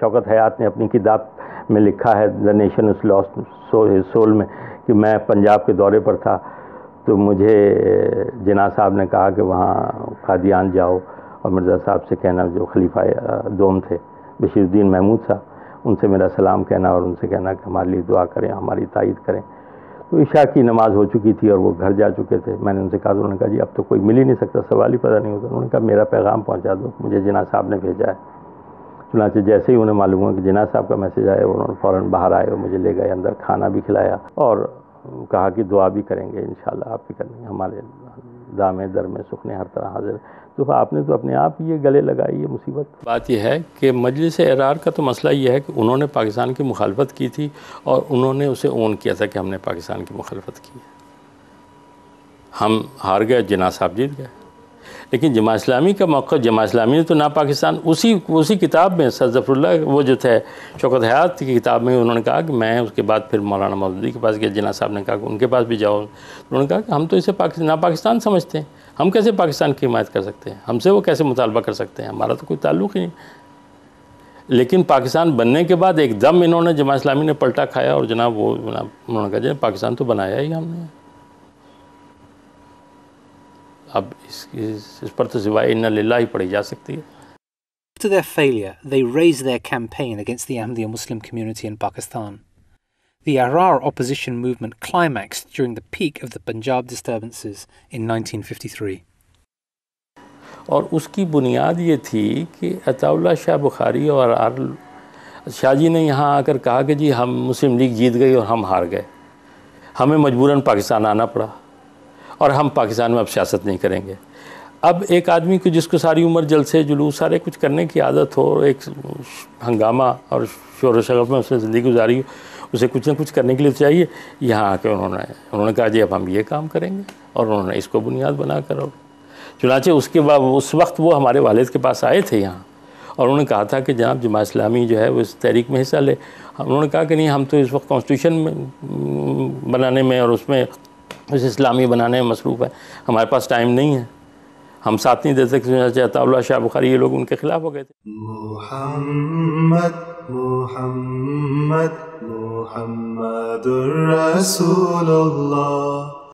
شوکت حیات نے اپنی کتاب میں لکھا ہے the nation is last civil میں کہ میں پنجاب کے دورے پر تھا تو مجھے جناح صاحب نے کہا کہ وہاں قادیان جاؤ اور مرزا صاحب سے کہنا جو خلیفہ دوم تھے بشیر الدین محمود صاحب ان سے میرا سلام کہنا اور ان سے کہنا کہ ہمارے لیے دعا کریں ہماری تائید کریں. تو عشاء کی نماز ہو چکی تھی اور وہ گھر جا چکے تھے. میں نے ان سے کہا تو انہوں نے کہا جی اب تو کوئی مل ہی نہیں سکتا سوال ہی پیدا نہیں ہوتا. انہوں نے کہا میرا پیغام پہنچا دو مجھے جناح صاحب نے بھیجا ہے. چنانچہ جیسے ہی انہیں معلوم ہوا کہ جناح صاحب کا میسج آیا انہوں نے فوراً باہر آئے اور مجھے لے گئے اندر کھانا بھی کھلایا اور کہا کہ دعا بھی کریں گے انشاءاللہ آپ بھی کریں گے ہمارے دامے در میں سکھنے ہر طرح حاضر. تو آپ نے تو اپنے آپ یہ گلے لگائی یہ مصیبت. بات یہ ہے کہ مجلس اعرار کا تو مسئلہ یہ ہے کہ انہوں نے پاکستان کی مخالفت کی تھی اور انہوں نے اسے اون کیا تھا کہ ہم نے پاکستان کی مخالفت کی ہے. ہم ہار گئے جناح صاحب جیت گئے. لیکن جماعت اسلامی کا موقع جماعت اسلامی نے تو نا پاکستان اسی کتاب میں سر ظفر اللہ وہ جو تھے شوکت حیات کی کتاب میں انہوں نے کہا کہ میں اس کے بعد پھر مولانا مودودی کے پاس گیا. جناح صاحب نے کہا کہ ان کے پاس بھی جاؤ. انہوں نے کہا کہ ہم تو اسے نا پاکستان سمجھتے ہیں ہم کیسے پاکستان کی حمایت کر سکتے ہیں ہم سے وہ کیسے مطالبہ کر سکتے ہیں ہمارا تو کوئی تعلق ہی نہیں. لیکن پاکستان بننے کے بعد ایک دم انہوں نے جماعت اسلامی نے پلٹا کھایا اور جناب وہ انہوں نے کہا جناب پاکستان تو بنایا ہی ہم نے. اب اس پر تو سوائے انا للہ ہی پڑھی جا سکتی ہے. After their failure, they raised their campaign against the Ahmadiyya Muslim community in Pakistan. The Ahrar opposition movement climaxed during the peak of the Punjab disturbances in 1953. اور اس کی بنیاد یہ تھی کہ عطا اللہ شاہ بخاری اور شاہ جی نے یہاں آ کر کہا کہ جی ہم مسلم لیگ جیت گئی اور ہم ہار گئے ہمیں مجبوراً پاکستان آنا پڑا اور ہم پاکستان میں اب سیاست نہیں کریں گے. اب ایک آدمی کو جس کو ساری عمر جلسے جلوس سارے کچھ کرنے کی عادت ہو ایک ہنگامہ اور شور و شغب میں اس نے زندگی گزاری ہو اسے کچھ نہ کچھ کرنے کے لیے چاہیے. یہاں آ کے انہوں نے کہا جی اب ہم یہ کام کریں گے اور انہوں نے اس کو بنیاد بنا کر اور چنانچہ اس کے بعد اس وقت وہ ہمارے والد کے پاس آئے تھے یہاں اور انہوں نے کہا تھا کہ جناب جماعت اسلامی جو ہے وہ اس تحریک میں حصہ لے. انہوں نے کہا کہ نہیں ہم تو اس وقت کانسٹیٹیوشن بنانے میں اور اس میں اس اسلامی بنانے میں مصروف ہیں ہمارے پاس ٹائم نہیں ہے ہم ساتھ نہیں دے سکتے. عطا اللہ شاہ بخاری یہ لوگ ان کے خلاف ہو گئے تھے. محمد محمد محمد رسول اللہ